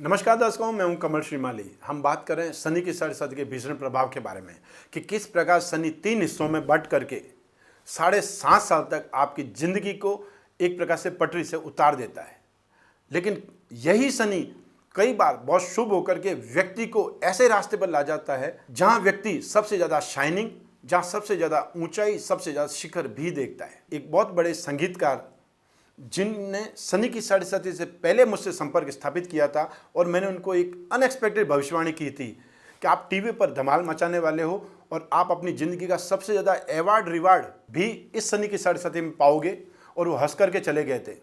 नमस्कार दर्शकों, मैं हूं कमल श्रीमाली। हम बात कर रहे हैं शनि की साढ़े सात के भीषण प्रभाव के बारे में कि किस प्रकार शनि 3 हिस्सों में बंट करके 7.5 साल तक आपकी जिंदगी को एक प्रकार से पटरी से उतार देता है। लेकिन यही शनि कई बार बहुत शुभ होकर के व्यक्ति को ऐसे रास्ते पर ला जाता है जहां व्यक्ति सबसे ज्यादा शाइनिंग, जहां सबसे ज्यादा ऊंचाई, सबसे ज्यादा शिखर भी देखता है। एक बहुत बड़े संगीतकार जिनने शनि की साढ़े साथी से पहले मुझसे संपर्क स्थापित किया था और मैंने उनको एक अनएक्सपेक्टेड भविष्यवाणी की थी कि आप टीवी पर धमाल मचाने वाले हो और आप अपनी जिंदगी का सबसे ज़्यादा अवार्ड रिवार्ड भी इस शनि की साढ़े साथी में पाओगे। और वो हंस करके चले गए थे।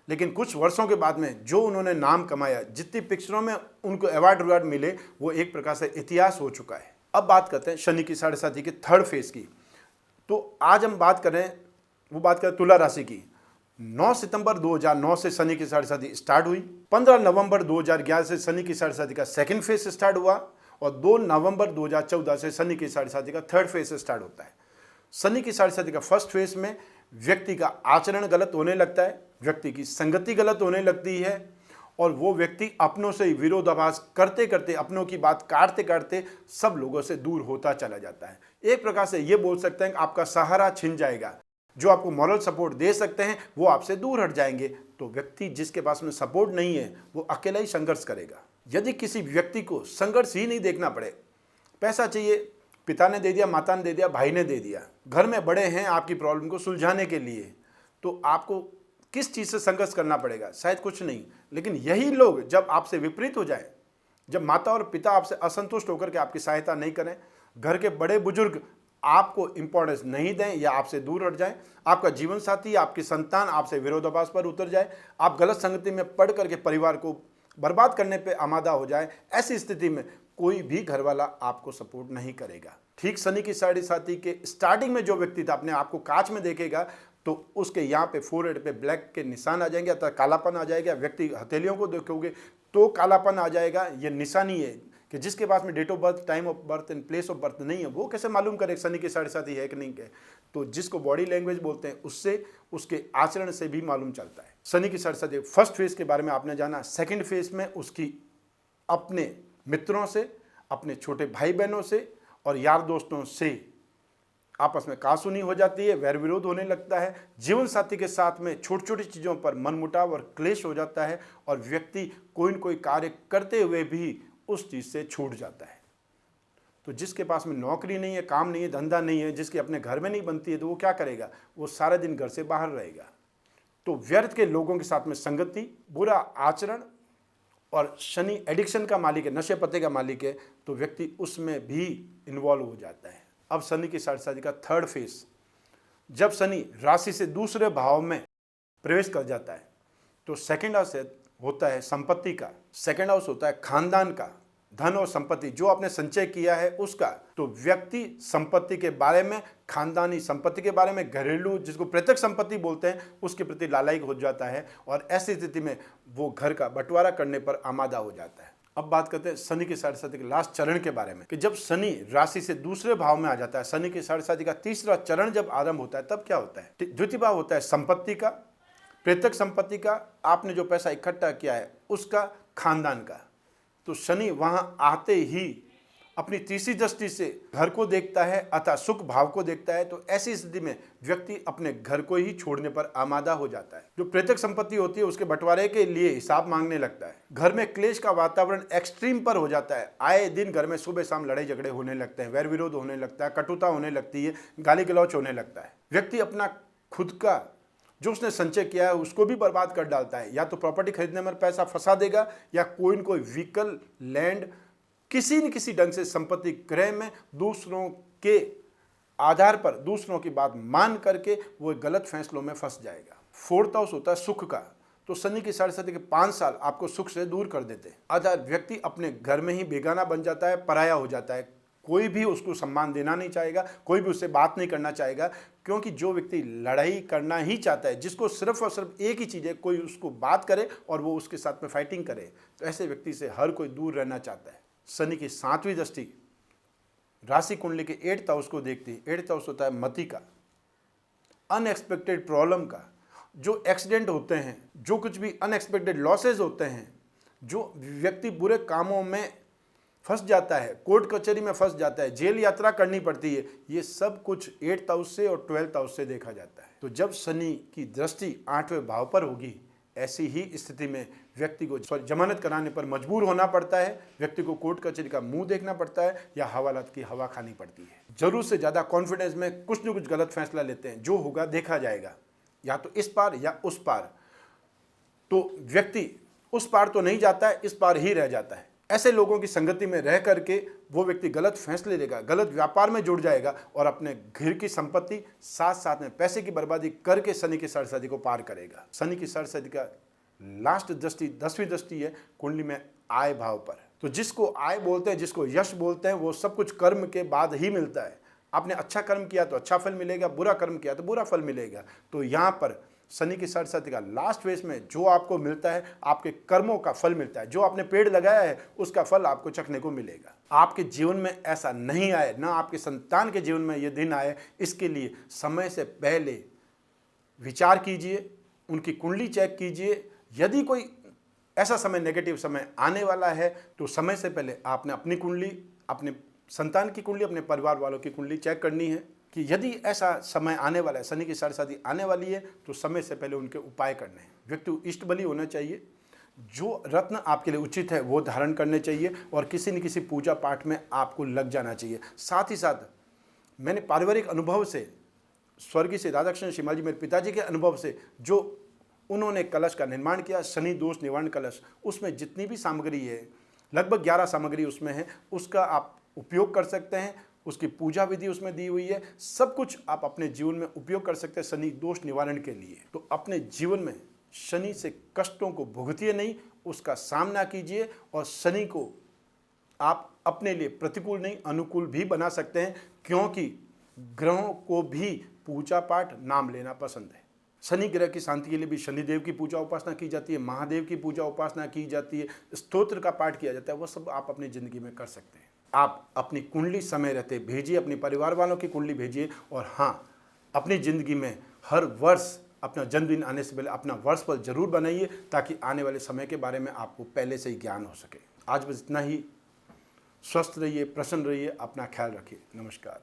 लेकिन कुछ वर्षों के बाद में जो उन्होंने नाम कमाया, जितनी पिक्चरों में उनको अवार्ड रिवार्ड मिले, वो एक प्रकार से इतिहास हो चुका है। अब बात करते हैं शनि की साढ़े साथी के थर्ड फेज की। तो आज हम बात करें तुला राशि की। 9 सितंबर 2009 से शनि की साढ़े साथी स्टार्ट हुई। 15 नवंबर 2011 से शनि की साढ़े साथी का सेकंड फेज स्टार्ट हुआ और 2 नवंबर 2014 से शनि की साढ़े साथी का थर्ड फेज स्टार्ट होता है। शनि की साढ़े साथी का फर्स्ट फेज में व्यक्ति का आचरण गलत होने लगता है, व्यक्ति की संगति गलत होने लगती है और वो व्यक्ति अपनों से विरोधाभास करते करते, अपनों की बात काटते काटते सब लोगों से दूर होता चला जाता है। एक प्रकार से ये बोल सकते हैं कि आपका सहारा छिन जाएगा। जो आपको मॉरल सपोर्ट दे सकते हैं वो आपसे दूर हट जाएंगे। तो व्यक्ति जिसके पास में सपोर्ट नहीं है वो अकेला ही संघर्ष करेगा। यदि किसी व्यक्ति को संघर्ष ही नहीं देखना पड़े, पैसा चाहिए, पिता ने दे दिया, माता ने दे दिया, भाई ने दे दिया, घर में बड़े हैं आपकी प्रॉब्लम को सुलझाने के लिए, तो आपको किस चीज़ से संघर्ष करना पड़ेगा? शायद कुछ नहीं। लेकिन यही लोग जब आपसे विपरीत हो जाए, जब माता और पिता आपसे असंतुष्ट होकर के आपकी सहायता नहीं करें, घर के बड़े बुजुर्ग आपको इंपॉर्टेंस नहीं दें या आपसे दूर हट जाएं, आपका जीवन साथी, आपकी संतान आपसे विरोधाभास पर उतर जाए, आप गलत संगति में पड़ करके परिवार को बर्बाद करने पे आमादा हो जाए, ऐसी स्थिति में कोई भी घर वाला आपको सपोर्ट नहीं करेगा। ठीक शनि की साढ़े साथी के स्टार्टिंग में जो व्यक्ति था, अपने आप को कांच में देखेगा तो उसके यहाँ पे फोरहेड पे ब्लैक के निशान आ जाएंगे, अर्थात कालापन आ जाएगा। व्यक्ति हथेलियों को देखोगे तो कालापन आ जाएगा। ये निशानी है कि जिसके पास में date of birth, time of birth and place of birth नहीं है, वो कैसे मालूम करे शनि के साढ़े साथी है कि नहीं है? तो जिसको बॉडी लैंग्वेज बोलते हैं उससे, उसके आचरण से भी मालूम चलता है। शनि की साढ़े साथी फर्स्ट फेज के बारे में आपने जाना। सेकंड फेज में उसकी अपने मित्रों से, अपने छोटे भाई बहनों से और यार दोस्तों से आपस में कासूनी हो जाती है, वैर विरोध होने लगता है। जीवन साथी के साथ में छोटी छोटी चीज़ों पर मनमुटाव और क्लेश हो जाता है और व्यक्ति कोई न कोई कार्य करते हुए भी उस चीज़ से छूट जाता है। तो जिसके पास में नौकरी नहीं है, काम नहीं है, धंधा नहीं है, जिसके अपने घर में नहीं बनती है, तो वो क्या करेगा? वो सारा दिन घर से बाहर रहेगा। तो व्यर्थ के लोगों के साथ में संगति, बुरा आचरण, और शनि एडिक्शन का मालिक है, नशे पत्ते का मालिक है, तो व्यक्ति उसमें भी इन्वॉल्व हो जाता है। अब शनि की साढ़े साथी का थर्ड फेज, जब शनि राशि से दूसरे भाव में प्रवेश कर जाता है तो सेकंड हाउस होता है संपत्ति का, सेकंड हाउस होता है खानदान का, धन और संपत्ति, जो आपने संचय किया है उसका। तो व्यक्ति संपत्ति के बारे में, खानदानी संपत्ति के बारे में, घरेलू जिसको प्रत्यक्ष संपत्ति बोलते हैं, उसके प्रति लालायिक हो जाता है और ऐसी स्थिति में वो घर का बंटवारा करने पर आमादा हो जाता है। अब बात करते हैं शनि के साढ़े साथी के लास्ट चरण के बारे में कि जब शनि राशि से दूसरे भाव में आ जाता है, शनि के साढ़े साथी का तीसरा चरण जब आरंभ होता है, तब क्या होता है? द्वितीय भाव होता है संपत्ति का, प्रत्यक्ष संपत्ति का, आपने जो पैसा इकट्ठा किया है उसका, खानदान का। तो शनि वहां आते ही अपनी तीसरी दृष्टि से घर को देखता है, अतः सुख भाव को देखता है। तो ऐसी स्थिति में व्यक्ति अपने घर को ही छोड़ने पर आमादा हो जाता है। जो प्रत्यक्ष संपत्ति होती है उसके बंटवारे के लिए हिसाब मांगने लगता है। घर में क्लेश का वातावरण एक्सट्रीम पर हो जाता है। आए दिन घर में सुबह शाम लड़ाई झगड़े होने लगते हैं, वैर विरोध होने लगता है, कटुता होने लगती है, गाली गलौच होने लगता है। व्यक्ति अपना खुद का जो उसने संचय किया है उसको भी बर्बाद कर डालता है। या तो प्रॉपर्टी खरीदने में पैसा फंसा देगा या कोई न कोई व्हीकल, लैंड, किसी न किसी ढंग से संपत्ति क्रय में दूसरों के आधार पर, दूसरों की बात मान करके वो गलत फैसलों में फंस जाएगा। फोर्थ हाउस होता है सुख का। तो शनि की साढ़े साथी के 5 साल आपको सुख से दूर कर देते हैं। अर्थात व्यक्ति अपने घर में ही बेगाना बन जाता है, पराया हो जाता है। कोई भी उसको सम्मान देना नहीं चाहेगा, कोई भी उससे बात नहीं करना चाहेगा, क्योंकि जो व्यक्ति लड़ाई करना ही चाहता है, जिसको सिर्फ और सिर्फ एक ही चीज़ है, कोई उसको बात करे और वो उसके साथ में फाइटिंग करे, तो ऐसे व्यक्ति से हर कोई दूर रहना चाहता है। शनि की 7वीं दृष्टि राशि कुंडली के 8th हाउस को देखती है। 8th हाउस होता है मति का, अनएक्सपेक्टेड प्रॉब्लम का। जो एक्सीडेंट होते हैं, जो कुछ भी अनएक्सपेक्टेड लॉसेज होते हैं, जो व्यक्ति बुरे कामों में फंस जाता है, कोर्ट कचहरी में फंस जाता है, जेल यात्रा करनी पड़ती है, ये सब कुछ 8th हाउस से और 12th हाउस से देखा जाता है। तो जब शनि की दृष्टि 8वें भाव पर होगी, ऐसी ही स्थिति में व्यक्ति को जमानत कराने पर मजबूर होना पड़ता है, व्यक्ति को कोर्ट कचहरी का मुंह देखना पड़ता है या हवालात की हवा खानी पड़ती है। जरूर से ज़्यादा कॉन्फिडेंस में कुछ न कुछ गलत फैसला लेते हैं, जो होगा देखा जाएगा, या तो इस पार या उस पार। तो व्यक्ति उस पार तो नहीं जाता है, इस पार ही रह जाता है। ऐसे लोगों की संगति में रह करके वो व्यक्ति गलत फैसले लेगा, गलत व्यापार में जुड़ जाएगा और अपने घर की संपत्ति साथ साथ में पैसे की बर्बादी करके शनि की सरसदी को पार करेगा। शनि की सरसदी का लास्ट दृष्टि 10वीं दृष्टि है कुंडली में आय भाव पर। तो जिसको आय बोलते हैं, जिसको यश बोलते हैं, वो सब कुछ कर्म के बाद ही मिलता है। आपने अच्छा कर्म किया तो अच्छा फल मिलेगा, बुरा कर्म किया तो बुरा फल मिलेगा। तो यहाँ पर शनि की सरस्वती का लास्ट फेज में जो आपको मिलता है, आपके कर्मों का फल मिलता है। जो आपने पेड़ लगाया है उसका फल आपको चखने को मिलेगा। आपके जीवन में ऐसा नहीं आए, ना आपके संतान के जीवन में ये दिन आए, इसके लिए समय से पहले विचार कीजिए, उनकी कुंडली चेक कीजिए। यदि कोई ऐसा समय, नेगेटिव समय आने वाला है, तो समय से पहले आपने अपनी कुंडली, अपने संतान की कुंडली, अपने परिवार वालों की कुंडली चेक करनी है कि यदि ऐसा समय आने वाला है, शनि की सरस्वती आने वाली है, तो समय से पहले उनके उपाय करने हैं। व्यक्ति इष्ट बलि होना चाहिए, जो रत्न आपके लिए उचित है वो धारण करने चाहिए और किसी न किसी पूजा पाठ में आपको लग जाना चाहिए। साथ ही साथ मैंने पारिवारिक अनुभव से, स्वर्गीय श्री राधाकृष्ण शिमाल जी मेरे पिताजी के अनुभव से, जो उन्होंने कलश का निर्माण किया, शनि दोष निवारण कलश, उसमें जितनी भी सामग्री है, लगभग 11 सामग्री उसमें है, उसका आप उपयोग कर सकते हैं। उसकी पूजा विधि उसमें दी हुई है। सब कुछ आप अपने जीवन में उपयोग कर सकते हैं शनि दोष निवारण के लिए। तो अपने जीवन में शनि से कष्टों को भुगतिए नहीं, उसका सामना कीजिए और शनि को आप अपने लिए प्रतिकूल नहीं, अनुकूल भी बना सकते हैं, क्योंकि ग्रहों को भी पूजा पाठ, नाम लेना पसंद है। शनि ग्रह की शांति के लिए भी शनिदेव की पूजा उपासना की जाती है, महादेव की पूजा उपासना की जाती है, स्तोत्र का पाठ किया जाता है। वो सब आप अपनी जिंदगी में कर सकते हैं। आप अपनी कुंडली समय रहते भेजिए, अपने परिवार वालों की कुंडली भेजिए। और हाँ, अपनी ज़िंदगी में हर वर्ष अपना जन्मदिन आने से पहले अपना वर्ष फल जरूर बनाइए, ताकि आने वाले समय के बारे में आपको पहले से ही ज्ञान हो सके। आज बस इतना ही। स्वस्थ रहिए, प्रसन्न रहिए, अपना ख्याल रखिए। नमस्कार।